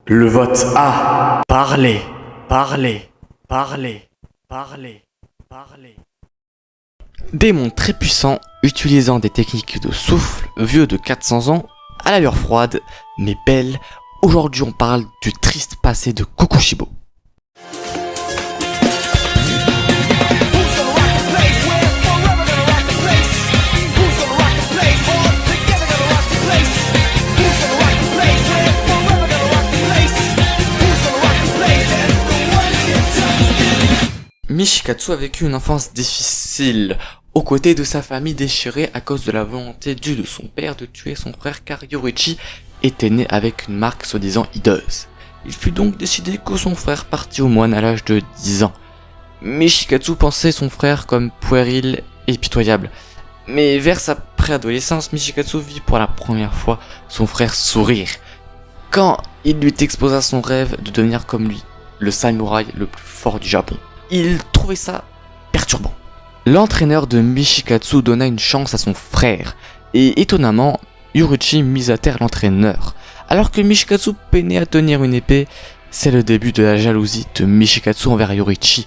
Le vote A. Parlez, parlez, parlez, parlez, parlez. Démon très puissant, utilisant des techniques de souffle, vieux de 400 ans, à l'allure froide, mais belle. Aujourd'hui on parle du triste passé de Kokushibo. Michikatsu a vécu une enfance difficile, aux côtés de sa famille déchirée à cause de la volonté due de son père de tuer son frère car Yoruichi était né avec une marque soi-disant hideuse. Il fut donc décidé que son frère partit au moine à l'âge de 10 ans. Michikatsu pensait son frère comme puéril et pitoyable. Mais vers sa préadolescence, Michikatsu vit pour la première fois son frère sourire. Quand il lui exposa son rêve de devenir comme lui, le samouraï le plus fort du Japon. Il trouvait ça perturbant. L'entraîneur de Michikatsu donna une chance à son frère, et étonnamment, Yoruichi mit à terre l'entraîneur. Alors que Michikatsu peinait à tenir une épée, c'est le début de la jalousie de Michikatsu envers Yoruichi.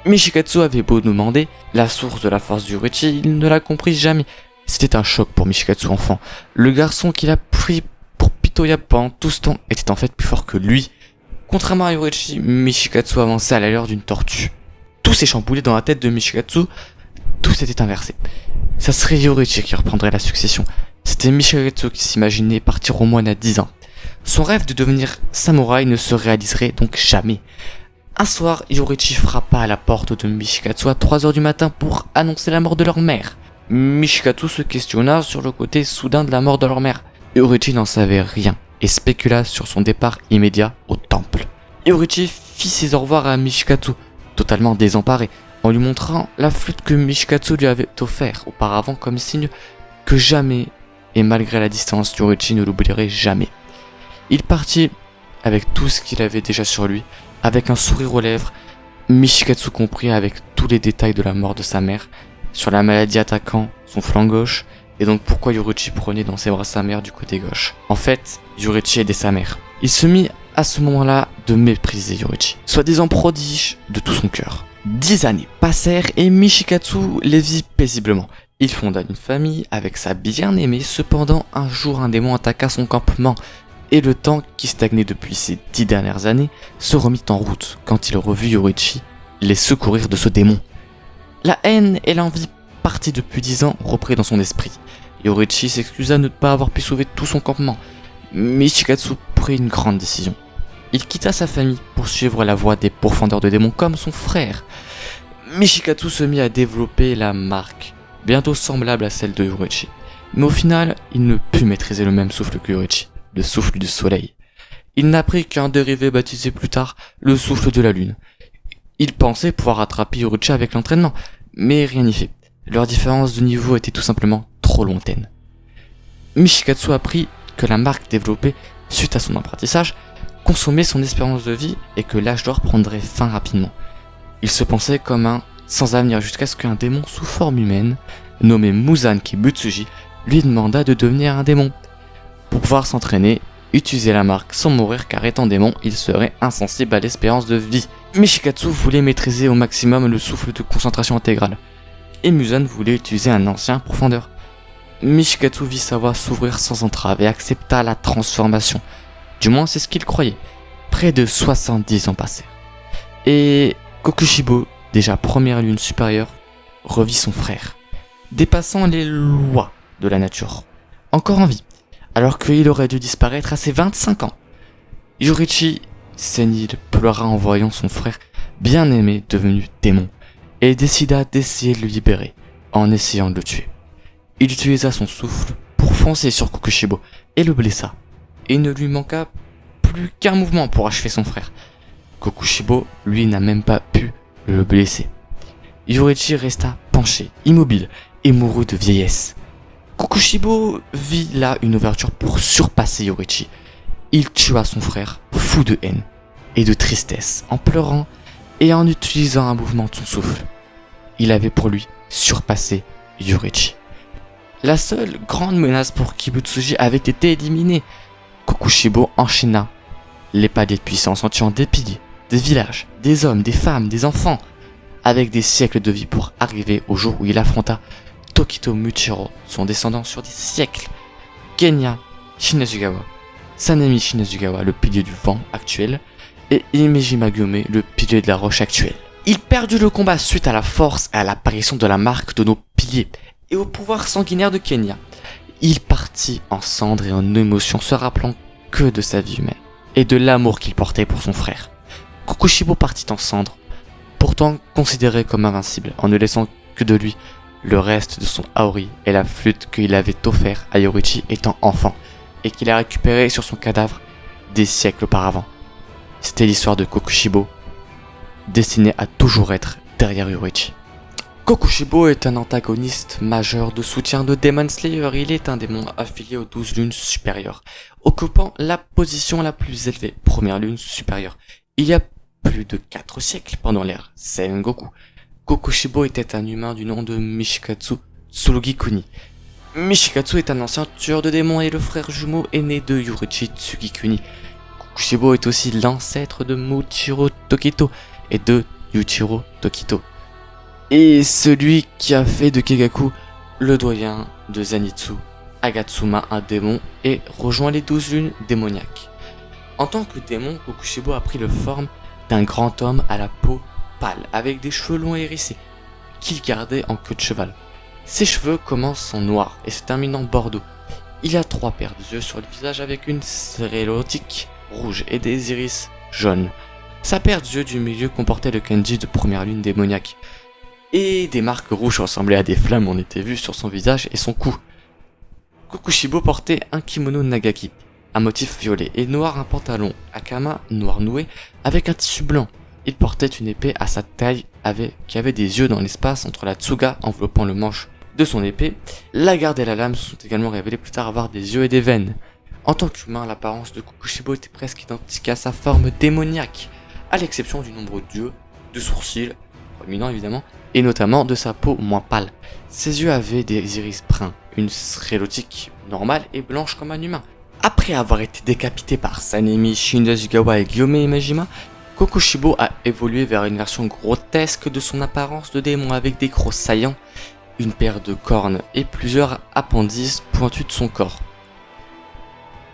Michikatsu avait beau demander la source de la force de Yoruichi, il ne la comprit jamais. C'était un choc pour Michikatsu enfant. Le garçon qu'il a pris pour pitoyable pendant tout ce temps était en fait plus fort que lui. Contrairement à Yoruichi, Michikatsu avançait à l'allure d'une tortue. Tout s'est chamboulé dans la tête de Michikatsu, tout s'était inversé. Ça serait Yoruichi qui reprendrait la succession. C'était Michikatsu qui s'imaginait partir au moine à 10 ans. Son rêve de devenir samouraï ne se réaliserait donc jamais. Un soir, Yoruichi frappa à la porte de Michikatsu à 3h du matin pour annoncer la mort de leur mère. Michikatsu se questionna sur le côté soudain de la mort de leur mère. Yoruichi n'en savait rien et spécula sur son départ immédiat au temple. Yoruichi fit ses au revoir à Michikatsu, totalement désemparé, en lui montrant la flûte que Michikatsu lui avait offert auparavant comme signe que jamais, et malgré la distance, Yoruichi ne l'oublierait jamais. Il partit avec tout ce qu'il avait déjà sur lui, avec un sourire aux lèvres. Michikatsu comprit avec tous les détails de la mort de sa mère, sur la maladie attaquant son flanc gauche, et donc pourquoi Yoruichi prenait dans ses bras sa mère du côté gauche. En fait, Yoruichi aidait sa mère. Il se mit à ce moment-là de mépriser Yoruichi, soi-disant prodige de tout son cœur. 10 années passèrent et Michikatsu les vit paisiblement. Il fonda une famille avec sa bien-aimée, cependant un jour un démon attaqua son campement, et le temps qui stagnait depuis ces 10 dernières années se remit en route quand il revit Yoruichi les secourir de ce démon. La haine et l'envie partis depuis 10 ans reprit dans son esprit. Yoruichi s'excusa de ne pas avoir pu sauver tout son campement. Michikatsu prit une grande décision. Il quitta sa famille pour suivre la voie des pourfendeurs de démons comme son frère. Michikatsu se mit à développer la marque, bientôt semblable à celle de Yoruichi. Mais au final, il ne put maîtriser le même souffle que Yoruichi, le souffle du soleil. Il n'apprit qu'un dérivé baptisé plus tard le souffle de la lune. Il pensait pouvoir rattraper Yoruichi avec l'entraînement, mais rien n'y fait. Leur différence de niveau était tout simplement trop lointaine. Michikatsu apprit que la marque développée suite à son apprentissage consommait son espérance de vie et que l'âge d'or prendrait fin rapidement. Il se pensait comme un sans avenir jusqu'à ce qu'un démon sous forme humaine, nommé Muzan Kibutsuji, lui demanda de devenir un démon. Pour pouvoir s'entraîner, utiliser la marque sans mourir car étant démon, il serait insensible à l'espérance de vie. Michikatsu voulait maîtriser au maximum le souffle de concentration intégrale. Et Muzan voulait utiliser un ancien profondeur. Michikatsu vit sa voie s'ouvrir sans entrave et accepta la transformation. Du moins c'est ce qu'il croyait. Près de 70 ans passèrent. Et Kokushibo, déjà première lune supérieure, revit son frère, dépassant les lois de la nature. Encore en vie, alors qu'il aurait dû disparaître à ses 25 ans. Yoruichi senil pleura en voyant son frère bien-aimé devenu démon, et décida d'essayer de le libérer, en essayant de le tuer. Il utilisa son souffle pour foncer sur Kokushibo, et le blessa. Il ne lui manqua plus qu'un mouvement pour achever son frère. Kokushibo, lui, n'a même pas pu le blesser. Yoruichi resta penché, immobile, et mourut de vieillesse. Kokushibo vit là une ouverture pour surpasser Yoruichi. Il tua son frère, fou de haine et de tristesse, en pleurant et en utilisant un mouvement de son souffle. Il avait pour lui surpassé Yoruichi. La seule grande menace pour Kibutsuji avait été éliminée. Kokushibo enchaîna les paliers de puissance en tuant des piliers, des villages, des hommes, des femmes, des enfants, avec des siècles de vie pour arriver au jour où il affronta Tokito Muchiro, son descendant sur des siècles, Genya Shinazugawa, Sanemi Shinazugawa, le pilier du vent actuel, et Himejima Gyome, le pilier de la roche actuelle. Il perdit le combat suite à la force et à l'apparition de la marque de nos piliers et au pouvoir sanguinaire de Kenya. Il partit en cendres et en émotion, se rappelant que de sa vie humaine et de l'amour qu'il portait pour son frère. Kokushibo partit en cendres, pourtant considéré comme invincible, en ne laissant que de lui le reste de son Aori et la flûte qu'il avait offert à Yoruichi étant enfant et qu'il a récupéré sur son cadavre des siècles auparavant. C'était l'histoire de Kokushibo, destiné à toujours être derrière Yoruichi. Kokushibo est un antagoniste majeur de soutien de Demon Slayer. Il est un démon affilié aux 12 lunes supérieures, occupant la position la plus élevée, première lune supérieure. Il y a plus de 4 siècles, pendant l'ère Sengoku, Kokushibo était un humain du nom de Mishikatsu Tsurugikuni. Mishikatsu est un ancien tueur de démons et le frère jumeau aîné de Yoruichi Tsugikuni. Kokushibo est aussi l'ancêtre de Muchiro Tokito et de Yuichiro Tokito. Et celui qui a fait de Kegaku le doyen de Zenitsu, Agatsuma, un démon, et rejoint les 12 lunes démoniaques. En tant que démon, Kokushibo a pris la forme d'un grand homme à la peau pâle, avec des cheveux longs et hérissés, qu'il gardait en queue de cheval. Ses cheveux commencent en noir et se terminent en bordeaux. Il a 3 paires d'yeux sur le visage avec une sclérotique rouge et des iris jaunes. Sa paire d'yeux du milieu comportait le kanji de première lune démoniaque. Et des marques rouges ressemblaient à des flammes ont été vues sur son visage et son cou. Kokushibo portait un kimono nagaki, un motif violet et noir, un pantalon akama noir noué avec un tissu blanc. Il portait une épée à sa taille qui avait des yeux dans l'espace entre la tsuga enveloppant le manche de son épée. La garde et la lame se sont également révélées plus tard avoir des yeux et des veines. En tant qu'humain, l'apparence de Kokushibo était presque identique à sa forme démoniaque, à l'exception du nombre d'yeux, de sourcils, proéminents évidemment, et notamment de sa peau moins pâle. Ses yeux avaient des iris bruns, une sclérotique normale et blanche comme un humain. Après avoir été décapité par Sanemi Shinazugawa et Gyome Imajima, Kokushibo a évolué vers une version grotesque de son apparence de démon avec des crocs saillants, une paire de cornes et plusieurs appendices pointus de son corps.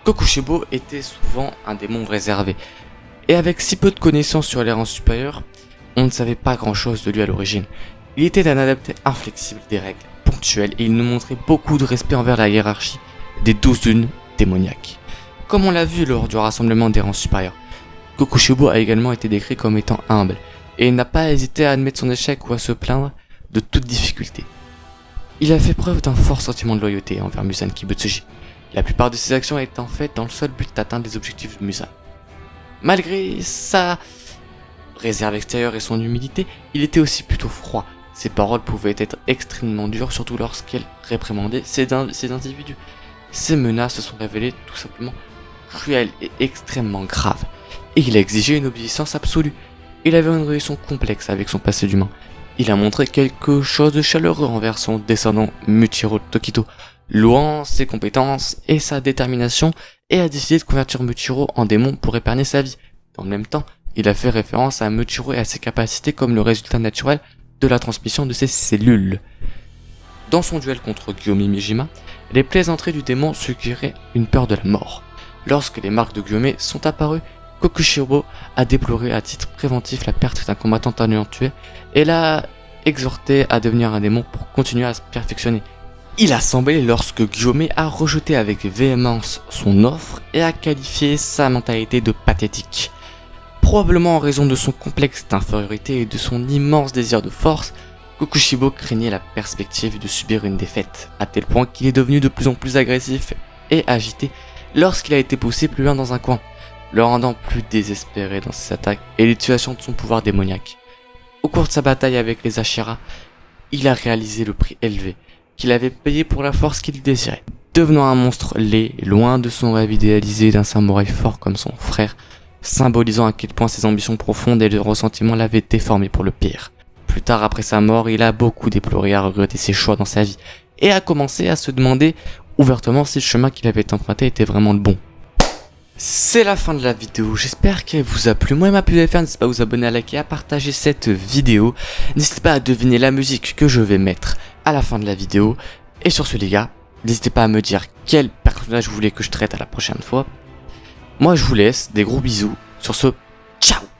Kokushibo était souvent un démon réservé, et avec si peu de connaissances sur les rangs supérieurs, on ne savait pas grand chose de lui à l'origine. Il était un adepte inflexible des règles, ponctuel, et il nous montrait beaucoup de respect envers la hiérarchie des 12 lunes démoniaques. Comme on l'a vu lors du rassemblement des rangs supérieurs, Kokushibo a également été décrit comme étant humble, et il n'a pas hésité à admettre son échec ou à se plaindre de toute difficulté. Il a fait preuve d'un fort sentiment de loyauté envers Muzan Kibutsuji, la plupart de ses actions étant faites dans le seul but d'atteindre les objectifs de Muzan. Malgré sa réserve extérieure et son humilité, il était aussi plutôt froid. Ses paroles pouvaient être extrêmement dures, surtout lorsqu'elles réprimandaient ces individus. Ses menaces se sont révélées tout simplement cruelles et extrêmement graves, et il a exigé une obéissance absolue. Il avait une relation complexe avec son passé d'humain. Il a montré quelque chose de chaleureux envers son descendant Muchiro Tokito, louant ses compétences et sa détermination, et a décidé de convertir Muchiro en démon pour épargner sa vie. Dans le même temps, il a fait référence à Muchiro et à ses capacités comme le résultat naturel de la transmission de ses cellules. Dans son duel contre Gyome Mijima, les plaisanteries du démon suggéraient une peur de la mort. Lorsque les marques de Gyome sont apparues, Kokushibo a déploré à titre préventif la perte d'un combattant talentueux et l'a exhorté à devenir un démon pour continuer à se perfectionner. Il a semblé lorsque Gyome a rejeté avec véhémence son offre et a qualifié sa mentalité de pathétique. Probablement en raison de son complexe d'infériorité et de son immense désir de force, Kokushibo craignait la perspective de subir une défaite, à tel point qu'il est devenu de plus en plus agressif et agité lorsqu'il a été poussé plus loin dans un coin, le rendant plus désespéré dans ses attaques et l'utilisation de son pouvoir démoniaque. Au cours de sa bataille avec les Ashira, il a réalisé le prix élevé qu'il avait payé pour la force qu'il désirait, devenant un monstre laid, loin de son rêve idéalisé d'un samouraï fort comme son frère, symbolisant à quel point ses ambitions profondes et le ressentiment l'avaient déformé pour le pire. Plus tard, après sa mort, il a beaucoup déploré et a regretté ses choix dans sa vie, et a commencé à se demander ouvertement si le chemin qu'il avait emprunté était vraiment le bon. C'est la fin de la vidéo, j'espère qu'elle vous a plu. Moi, il m'a plu de faire, n'hésitez pas à vous abonner, à liker, à partager cette vidéo. N'hésitez pas à deviner la musique que je vais mettre à la fin de la vidéo. Et sur ce les gars, n'hésitez pas à me dire quel personnage vous voulez que je traite à la prochaine fois. Moi je vous laisse, des gros bisous. Sur ce, ciao!